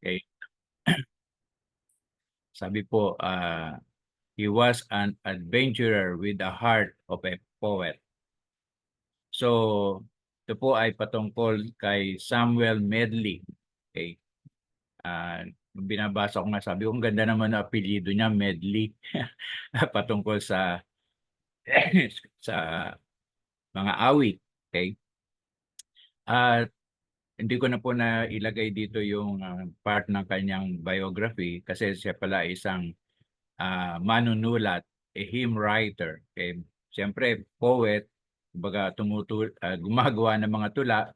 Okay. Sabi po, he was an adventurer with the heart of a poet. So, ito po ay patungkol kay Samuel Medley. Okay. Binabasa ko nga, sabi ko, ang ganda naman ng apelyido niya, Medley. Patungkol sa sa mga awit. Okay. At hindi ko na po na ilagay dito yung part ng kanyang biography kasi siya pala isang manunulat, a hymn writer. Okay. Siyempre, poet, kumbaga gumagawa ng mga tula,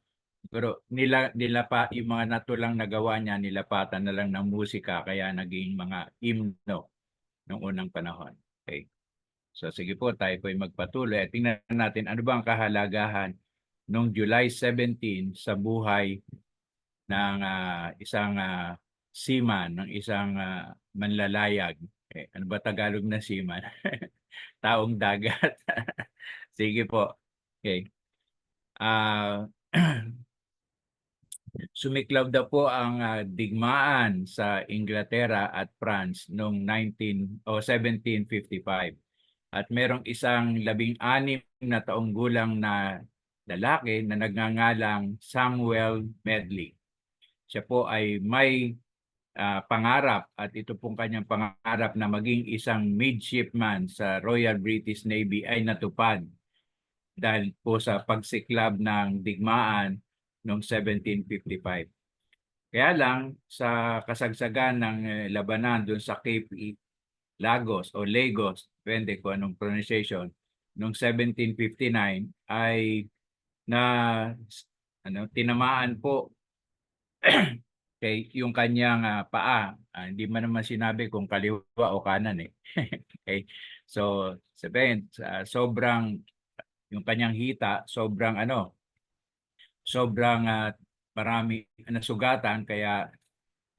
pero nila pa yung mga natulang nagawa niya, nilapatan na lang ng musika, kaya naging mga himno noong unang panahon. Okay. So sige po, tayo po ay magpatuloy at tingnan natin ano ba ang kahalagahan noong July 17 sa buhay ng isang seaman, ng isang manlalayag. Ano ba Tagalog na seaman? Taong dagat. Sige po. Okay. Ah, sumiklab daw po ang digmaan sa Inglaterra at France noong 1755. At merong isang 16 na taong gulang na lalaki na nagngangalang Samuel Medley. Siya po ay may pangarap at ito pong kanyang pangarap na maging isang midshipman sa Royal British Navy ay natupad dahil po sa pagsiklab ng digmaan noong 1755. Kaya lang sa kasagsagan ng labanan doon sa Cape Lagos o Lagos, depende kung anong pronunciation, noong 1759 ay na tinamaan po kay yung kanyang paa. Hindi man naman sinabi kung kaliwa o kanan eh. Okay. So, sabihin, sobrang yung kanyang hita, sobrang marami nasugatan kaya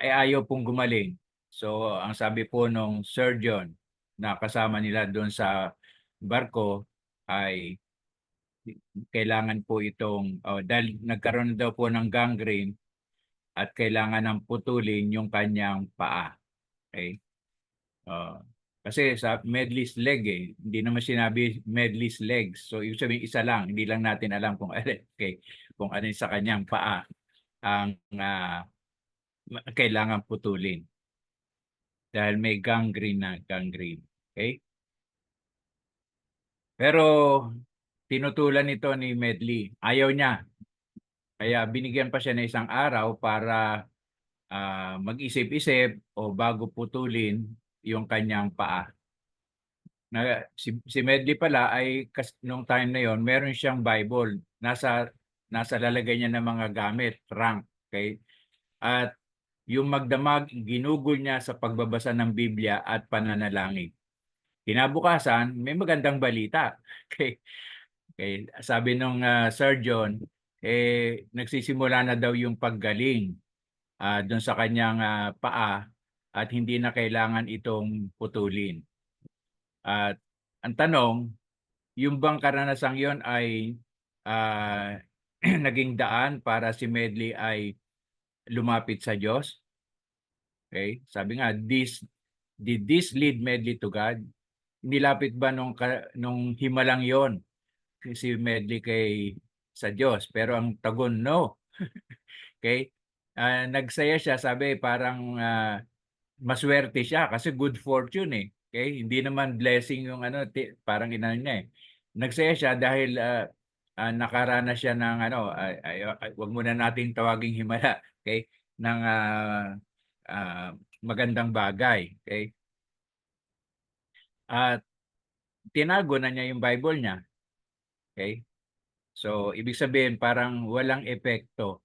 ay ayaw pong gumaling. So, ang sabi po nung surgeon na kasama nila doon sa barko ay kailangan po itong dahil nagkaroon daw po ng gangrene at kailangan ng putulin yung kanyang paa. Okay? Uh, kasi sa Medley's leg hindi naman sinabi Medley's legs. So ibig sabihin isa lang, hindi lang natin alam kung okay, kung ano sa kanyang paa ang kailangan putulin dahil may gangrene. Okay? Pero tinutulan ito ni Medley. Ayaw niya. Kaya binigyan pa siya ng isang araw para mag-isip-isip o bago putulin yung kanyang paa. Si Medley pala ay nung time na yon meron siyang Bible. Nasa lalagay niya ng mga gamit, trunk. Okay? At yung magdamag, ginugol niya sa pagbabasa ng Biblia at pananalangin. Kinabukasan, may magandang balita. Okay? Okay. Sabi nung surgeon, nagsisimula na daw yung paggaling doon sa kanyang paa at hindi na kailangan itong putulin. At ang tanong, yung bang karanasang yon ay naging daan para si Medley ay lumapit sa Diyos? Okay? Sabi nga, did this lead Medley to God? Nilapit ba nung himalang yon si Medley sa Diyos? Pero ang tagon, no. Okay? Nagsaya siya, sabi parang maswerte siya kasi good fortune eh. Okay? Hindi naman blessing yung parang inano niya eh. Nagsaya siya dahil nakaranas siya ng wag muna nating tawaging himala, okay? Ng magandang bagay, okay? At tinago na niya yung Bible niya, okay? So, ibig sabihin parang walang epekto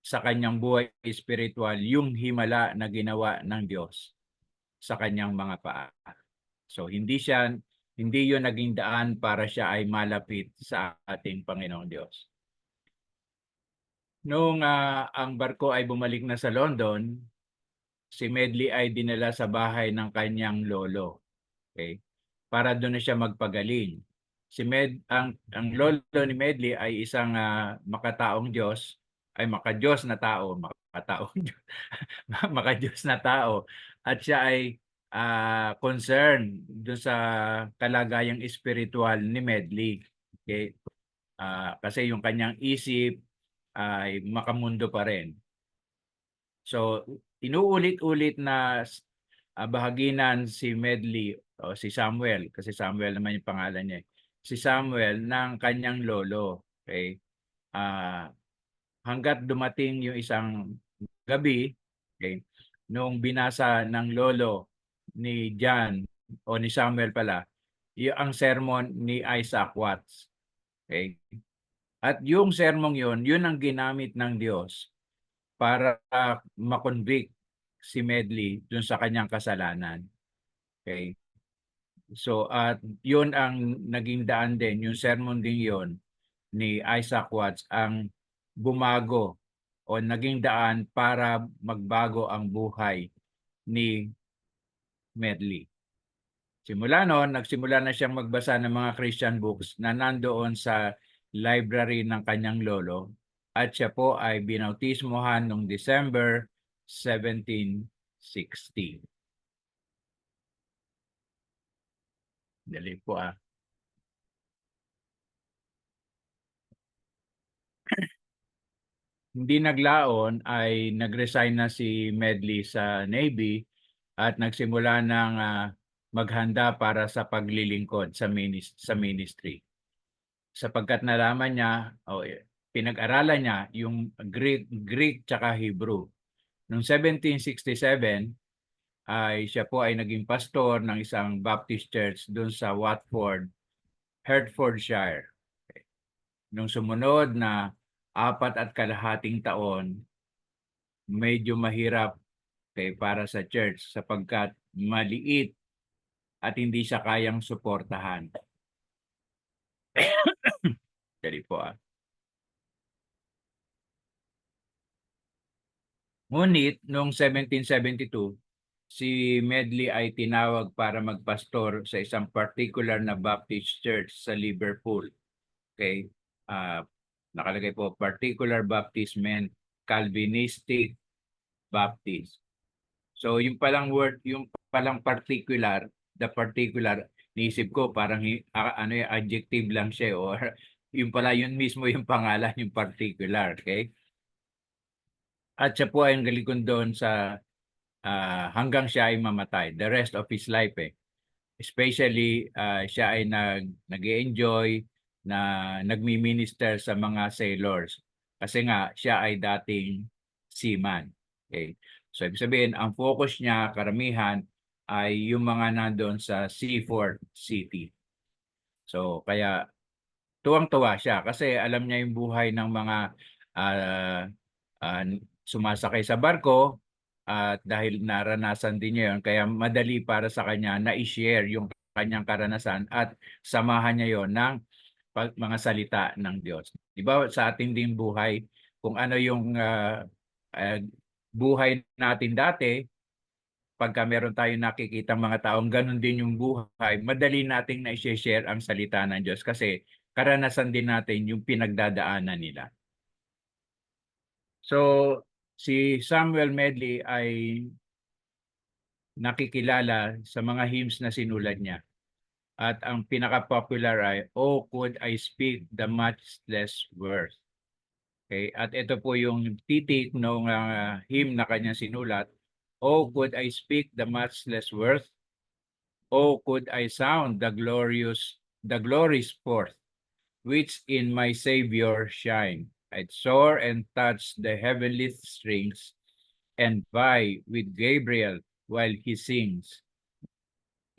sa kanyang buhay espiritual yung himala na ginawa ng Diyos sa kanyang mga paa. So hindi 'yon naging daan para siya ay malapit sa ating Panginoong Diyos. Noong ang barko ay bumalik na sa London, si Medley ay dinala sa bahay ng kanyang lolo. Okay? Para doon na siya magpagaling. Ang lolo ni Medley ay isang makataong Diyos ay maka-Diyos na tao, makatao, maka-Diyos na tao, at siya ay concerned doon sa kalagayang espiritual ni Medley. Okay? Kasi yung kanyang isip ay makamundo pa rin. So, inuulit-ulit na bahaginan si Medley o si Samuel, kasi Samuel naman yung pangalan niya. Si Samuel ng kanyang lolo. Okay? Hanggat dumating yung isang gabi, okay, nung binasa ng lolo ni John o ni Samuel pala, ang sermon ni Isaac Watts. Okay? At yung sermong yun ang ginamit ng Diyos para makonvict si Medley dun sa kanyang kasalanan. Okay? So at yun ang naging daan din, yung sermon din yun ni Isaac Watts ang bumago o naging daan para magbago ang buhay ni Medley. Simula noon, nagsimula na siyang magbasa ng mga Christian books na nandoon sa library ng kanyang lolo at siya po ay binautismohan noong December 1760. Dali po Hindi naglaon ay nag-resign na si Medley sa Navy at nagsimula ng maghanda para sa paglilingkod sa ministry. Sapagkat nalaman niya pinag-aralan niya yung Greek tsaka Hebrew. Noong 1767 ay siya po ay naging pastor ng isang Baptist church doon sa Watford, Hertfordshire. Nung sumunod na 4.5 taon, medyo mahirap para sa church sapagkat maliit at hindi siya kayang suportahan. Dali po Ngunit noong 1772, si Medley ay tinawag para magpastor sa isang particular na Baptist church sa Liverpool. Okay? Nakalagay po, particular Baptist meant Calvinistic Baptist. So yung palang word, yung palang particular, the particular, niisip ko parang adjective lang siya or yung pala yun mismo yung pangalan, yung particular. Okay? At siya po ay ang galikon doon sa hanggang siya ay mamatay, the rest of his life Especially siya ay nag-enjoy na nagmi-minister sa mga sailors kasi nga siya ay dating seaman. Okay? So ibig sabihin, ang focus niya karamihan ay yung mga nandoon sa Seaford City. So kaya tuwang-tuwa siya kasi alam niya yung buhay ng mga sumasakay sa barko at dahil naranasan din niya yun, kaya madali para sa kanya na i-share yung kanyang karanasan at samahan niya yon ng mga salita ng Diyos. Di ba sa ating ding buhay, kung ano yung buhay natin dati, pagka meron tayong nakikita mga taong ganun din yung buhay, madali nating na i-share ang salita ng Diyos kasi karanasan din natin yung pinagdadaanan nila. So, si Samuel Medley ay nakikilala sa mga hymns na sinulat niya. At ang pinaka-popular ay, "Oh, could I speak the matchless worth." Okay? At ito po yung titik ng hymn na kanyang sinulat. "Oh, could I speak the matchless worth? Oh, could I sound the glories forth, which in my Savior shine. I'd soar and touch the heavenly strings and vie with Gabriel while he sings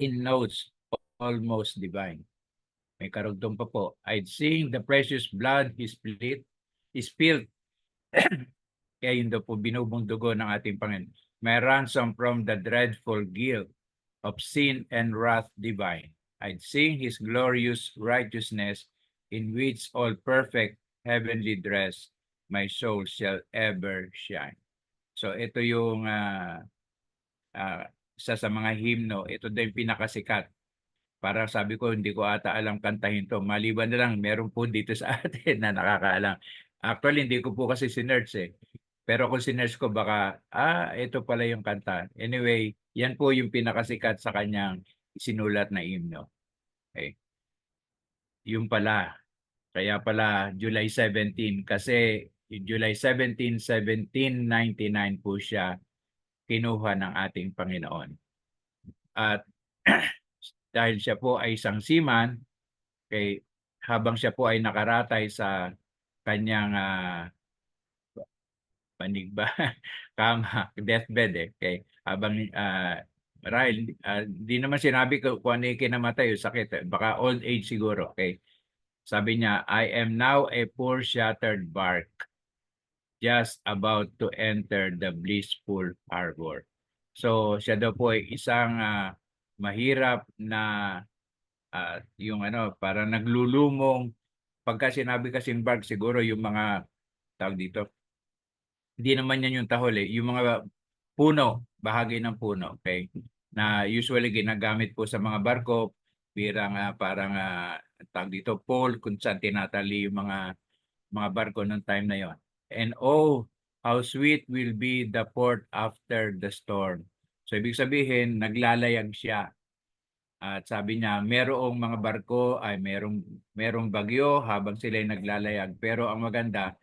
in notes almost divine." May karugtong pa po. "I'd sing the precious blood he spilled." Kaya yun daw po binubong dugo ng ating Panginoon. "May ransom from the dreadful guilt of sin and wrath divine. I'd sing his glorious righteousness in which all perfect heavenly dress my soul shall ever shine." So ito yung isa sa mga hymno. Ito din pinakasikat. Para sabi ko, hindi ko ata alam kantahin to. Maliban na lang, meron po dito sa atin na nakakaalam. Actually, hindi ko po kasi sinearch eh. Pero kung sinearch ko baka, ito pala yung kanta. Anyway, yan po yung pinakasikat sa kanyang sinulat na himno. Okay. Yung pala. Kaya pala July 17 kasi yung July 17, 1799 po siya kinuha ng ating Panginoon. At dahil siya po ay isang seaman, kay habang siya po ay nakaratay sa kanyang panig ba kama deathbed okay habang marahil di naman sinabi ko kung ano yung kinamatay o sakit baka old age siguro okay sabi niya I am now a poor shattered bark just about to enter the blissful harbor. So siya daw po ay isang mahirap na yung ano parang naglulumong pagka sinabi kasing bark siguro yung mga tawag dito hindi naman yan yung tahol eh yung mga puno bahagi ng puno okay na usually ginagamit po sa mga barko birang parang tawag dito pole kung saan tinatali yung mga barko noong time na yon. And oh, how sweet will be the port after the storm. So ibig sabihin, naglalayag siya. At sabi niya, merong mga barko ay merong bagyo habang sila ay naglalayag. Pero ang maganda,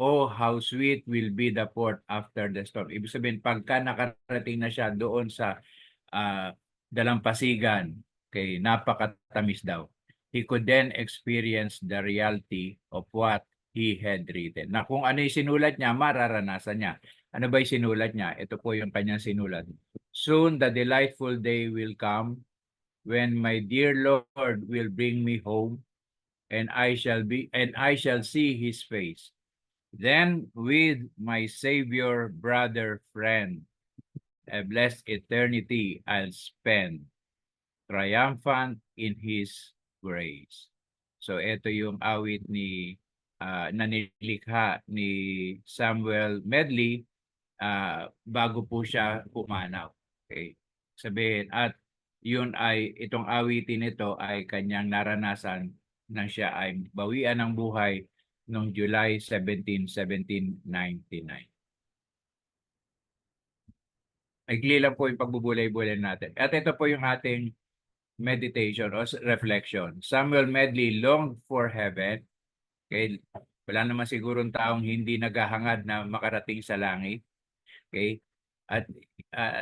oh, how sweet will be the port after the storm. Ibig sabihin, pagka nakarating na siya doon sa uh, dalampasigan, okay, napakatamis daw. He could then experience the reality of what he had written. Na kung ano yung sinulat niya, mararanasan niya. Ano ba yung sinulat niya? Ito po yung kanyang sinulat. Soon the delightful day will come when my dear Lord will bring me home and I shall see his face. Then with my Savior, brother, friend, a blessed eternity I'll spend, triumphant in His grace. So ito yung awit na nilikha ni Samuel Medley bago po siya pumanaw. Okay. Sabihin, at itong awitin nito ay kanyang naranasan nang siya ay bawian ng buhay noong July 17, 1799. Maigli lang po yung pagbubulay-bulay natin. At ito po yung ating meditation o reflection. Samuel Medley longed for heaven. Okay? Wala naman sigurong taong hindi naghahangad na makarating sa langit. Okay? At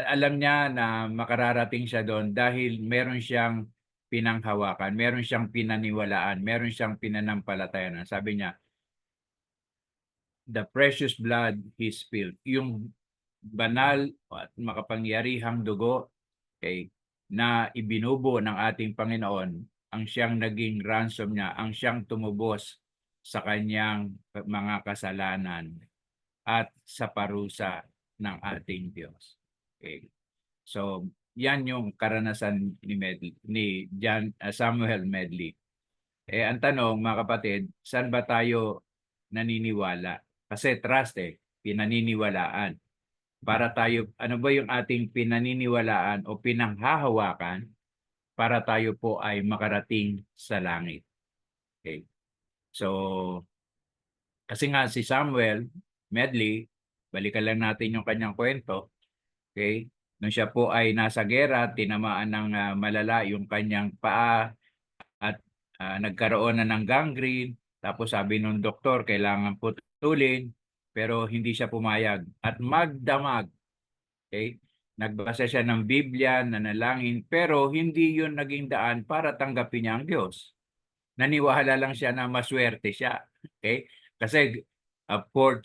alam niya na makararating siya doon dahil meron siyang pinanghawakan, meron siyang pinaniwalaan, meron siyang pinanampalatayan. Sabi niya, the precious blood he spilled. Yung banal at makapangyarihang dugo okay, na ibinubo ng ating Panginoon ang siyang naging ransom niya, ang siyang tumubos sa kanyang mga kasalanan at sa parusa ng ating Diyos. Okay. So, yan yung karanasan ni Samuel Medley. Ang tanong, mga kapatid, saan ba tayo naniniwala? Kasi trust pinaniniwalaan. Para tayo, ano ba yung ating pinaniniwalaan o pinanghahawakan para tayo po ay makarating sa langit. Okay. So, kasi nga si Samuel Medley, balikan lang natin yung kanyang kwento. Okay. Nung siya po ay nasa gera, tinamaan ng malala yung kanyang paa at nagkaroon na ng gangrene. Tapos sabi nung doktor, kailangan putulin, pero hindi siya pumayag. At magdamag, okay? Nagbasa siya ng Biblia, nanalangin, pero hindi yun naging daan para tanggapin niya ang Diyos. Naniwala lang siya na maswerte siya. Okay? Kasi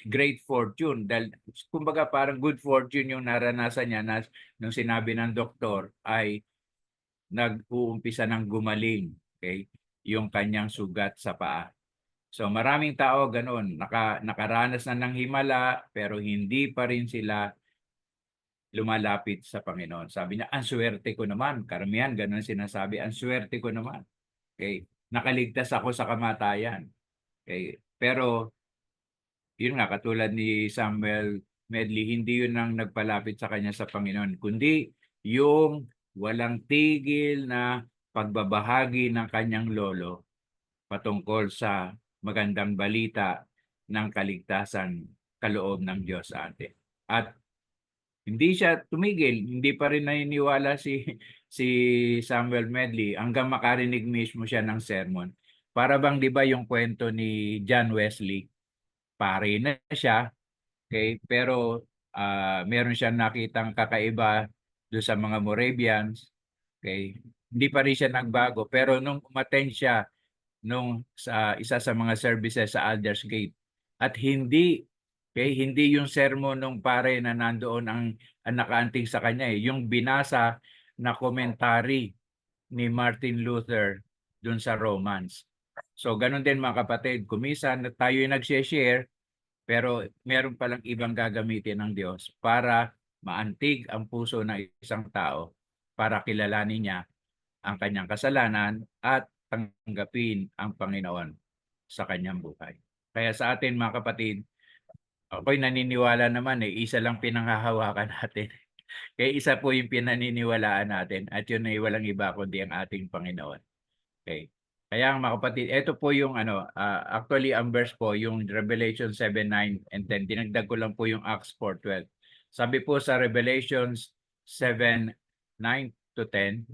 great fortune. Dahil, kumbaga parang good fortune yung naranasan niya na nung sinabi ng doktor ay nag-uumpisa ng gumaling. Okay? Yung kanyang sugat sa paa. So maraming tao ganoon, nakaranas na ng himala pero hindi pa rin sila lumalapit sa Panginoon. Sabi niya, ang swerte ko naman. Karamihan ganoon sinasabi, ang swerte ko naman. Okay? Nakaligtas ako sa kamatayan. Okay? Pero yun nga katulad ni Samuel Medley, hindi yun ang nagpalapit sa kanya sa Panginoon, kundi yung walang tigil na pagbabahagi ng kanyang lolo patungkol sa magandang balita ng kaligtasan kaloob ng Diyos sa atin. At hindi siya tumigil, hindi pa rin naniniwala si Samuel Medley hanggang makarinig mismo siya ng sermon. Para bang 'di ba yung kwento ni John Wesley, pare na siya, okay, pero meron siyang nakitang kakaiba doon sa mga Moravians, okay. Hindi pa rin siya nagbago pero nung umattend siya nung sa isa sa mga services sa Aldersgate at hindi yung sermon nung pare na nandoon ang nakaanting sa kanya, yung binasa na commentary ni Martin Luther dun sa Romans. So gano'n din mga kapatid, kuminsan tayo yung nagse-share pero meron palang ibang gagamitin ng Diyos para maantig ang puso ng isang tao para kilalanin niya ang kanyang kasalanan at tanggapin ang Panginoon sa kanyang buhay. Kaya sa atin mga kapatid, ako'y naniniwala naman isa lang pinanghahawakan natin. Kaya isa po yung pinaniniwalaan natin at yun ay walang iba kundi ang ating Panginoon. Okay. Kaya mga kapatid, ito po yung actually ang verse po, yung Revelation 7:9 and 10. Dinagdag ko lang po yung Acts 4:12. Sabi po sa Revelations 7:9 to 10,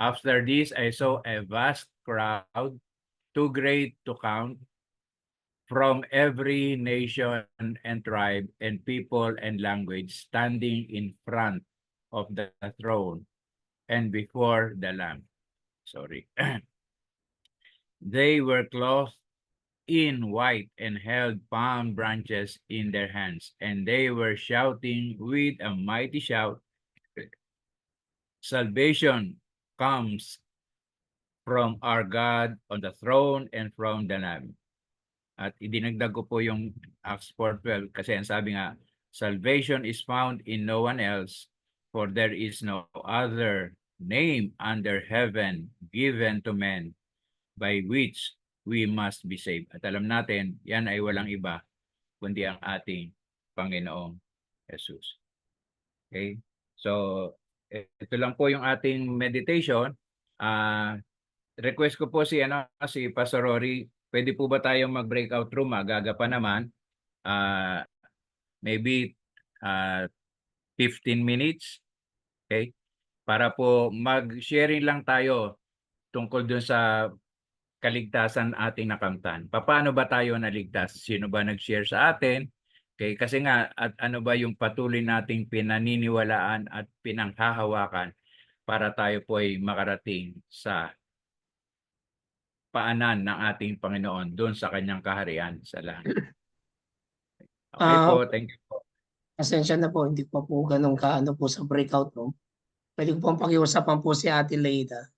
after this I saw a vast crowd, too great to count, from every nation and tribe and people and language, standing in front of the throne and before the Lamb. Sorry. They were clothed in white and held palm branches in their hands, and they were shouting with a mighty shout, "Salvation comes from our God on the throne and from the Lamb." At idinagdag ko po yung Acts 4:12 kasi ang sabi nga, salvation is found in no one else, for there is no other name under heaven given to men by which we must be saved. At alam natin, yan ay walang iba kundi ang ating Panginoong Jesus. Okay? So, ito lang po yung ating meditation. Request ko po si Pastor Rory, pwede po ba tayong mag-breakout room? Magaga pa naman. Maybe 15 minutes. Okay? Para po mag-sharing lang tayo tungkol dun sa kaligtasan ating nakamtan. Paano ba tayo naligtas? Sino ba nag-share sa atin? Okay, kasi nga at ano ba yung patuloy nating pinaniniwalaan at pinanghahawakan para tayo po ay makarating sa paanan ng ating Panginoon doon sa kanyang kaharian sa langit. Okay Ah, po, thank you po. Pasensya na po, hindi pa po gano'n kaano po sa breakout room. Puwede ko pong pakiusapan po si Ate Leida.